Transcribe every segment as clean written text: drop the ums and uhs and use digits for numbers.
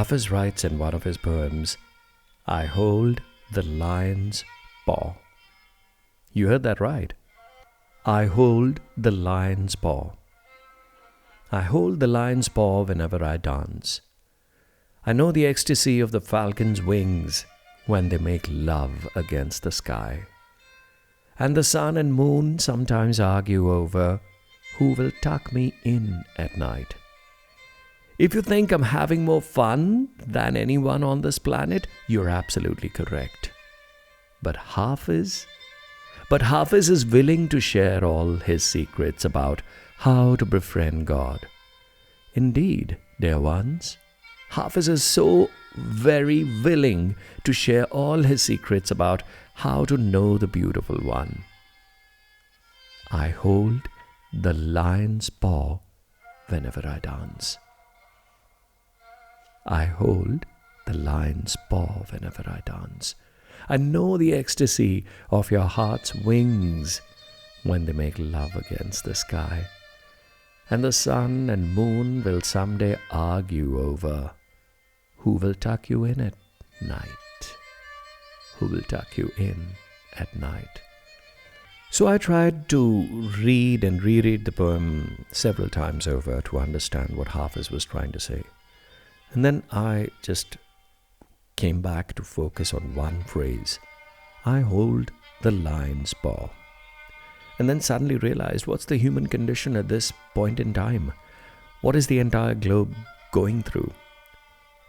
Hafiz writes in one of his poems, I hold the lion's paw. You heard that right. I hold the lion's paw. I hold the lion's paw whenever I dance. I know the ecstasy of the falcon's wings when they make love against the sky. And the sun and moon sometimes argue over who will tuck me in at night. If you think I'm having more fun than anyone on this planet, you're absolutely correct. But Hāfez is willing to share all his secrets about how to befriend God. Indeed, dear ones, Hāfez is so very willing to share all his secrets about how to know the beautiful one. I hold the lion's paw whenever I dance. I hold the lion's paw whenever I dance. I know the ecstasy of your heart's wings when they make love against the sky. And the sun and moon will someday argue over who will tuck you in at night. Who will tuck you in at night. So I tried to read and reread the poem several times over to understand what Hāfez was trying to say. And then I just came back to focus on one phrase. I hold the lion's paw. And then suddenly realized, what's the human condition at this point in time? What is the entire globe going through?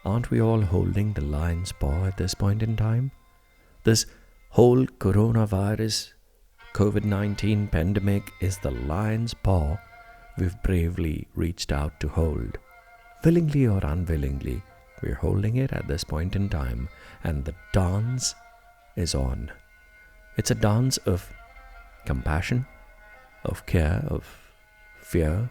Aren't we all holding the lion's paw at this point in time? This whole coronavirus, COVID-19 pandemic is the lion's paw we've bravely reached out to hold. Willingly or unwillingly, we're holding it at this point in time, and the dance is on. It's a dance of compassion, of care, of fear,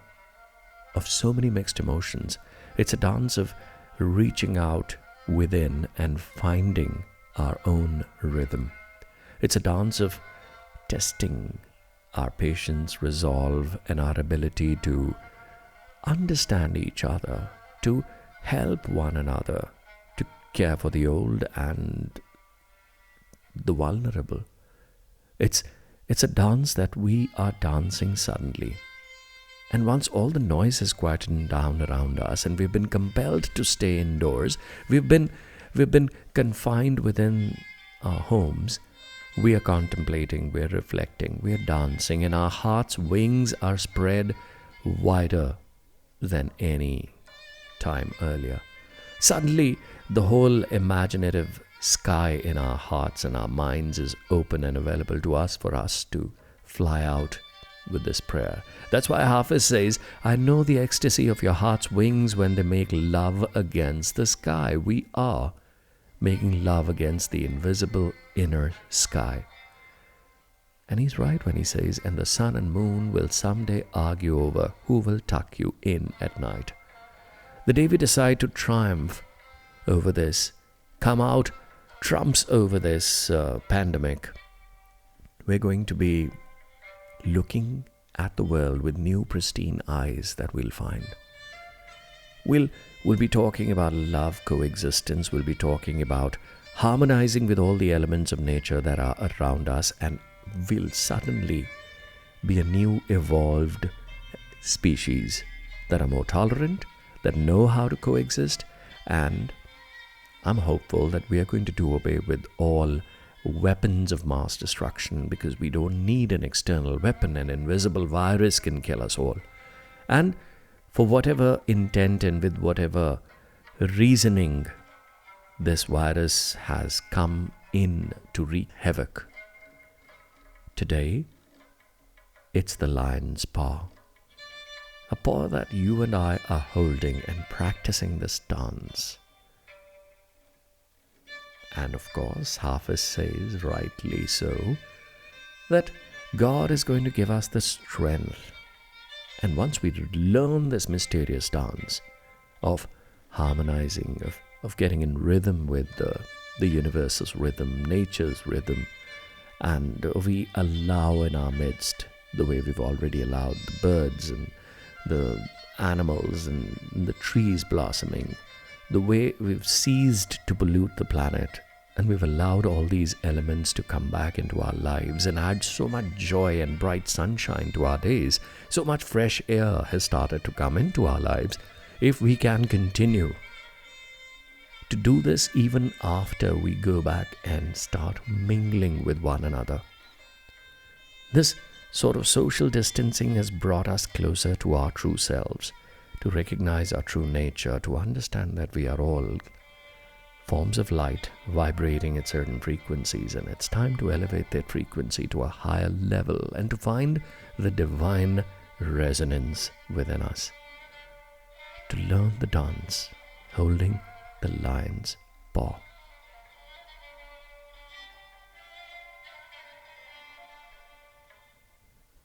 of so many mixed emotions. It's a dance of reaching out within and finding our own rhythm. It's a dance of testing our patience, resolve, and our ability to understand each other, to help one another, to care for the old and the vulnerable. It's a dance that we are dancing suddenly. And once all the noise has quietened down around us and we've been compelled to stay indoors, we've been confined within our homes, we are contemplating, we are reflecting, we are dancing, and our heart's wings are spread wider than any time earlier. Suddenly, the whole imaginative sky in our hearts and our minds is open and available to us for us to fly out with this prayer. That's why Hāfez says, I know the ecstasy of your heart's wings when they make love against the sky. We are making love against the invisible inner sky. And he's right when he says, and the sun and moon will someday argue over who will tuck you in at night. The day we decide to triumph over this, come out trumps over this pandemic, we're going to be looking at the world with new pristine eyes that we'll find. We'll be talking about love coexistence. We'll be talking about harmonizing with all the elements of nature that are around us, and we'll suddenly be a new evolved species that are more tolerant, that know how to coexist, and I'm hopeful that we are going to do away with all weapons of mass destruction, because we don't need an external weapon. An invisible virus can kill us all. And for whatever intent and with whatever reasoning this virus has come in to wreak havoc, today it's the lion's paw. A paw that you and I are holding and practicing this dance. And of course, Hāfez says, rightly so, that God is going to give us the strength. And once we learn this mysterious dance of harmonizing, of getting in rhythm with the universe's rhythm, nature's rhythm, and we allow in our midst, the way we've already allowed the birds and the animals and the trees blossoming, the way we've ceased to pollute the planet, and we've allowed all these elements to come back into our lives and add so much joy and bright sunshine to our days. So much fresh air has started to come into our lives. If we can continue to do this even after we go back and start mingling with one another, this sort of social distancing has brought us closer to our true selves, to recognize our true nature, to understand that we are all forms of light vibrating at certain frequencies, and it's time to elevate that frequency to a higher level and to find the divine resonance within us, to learn the dance holding the lion's paw.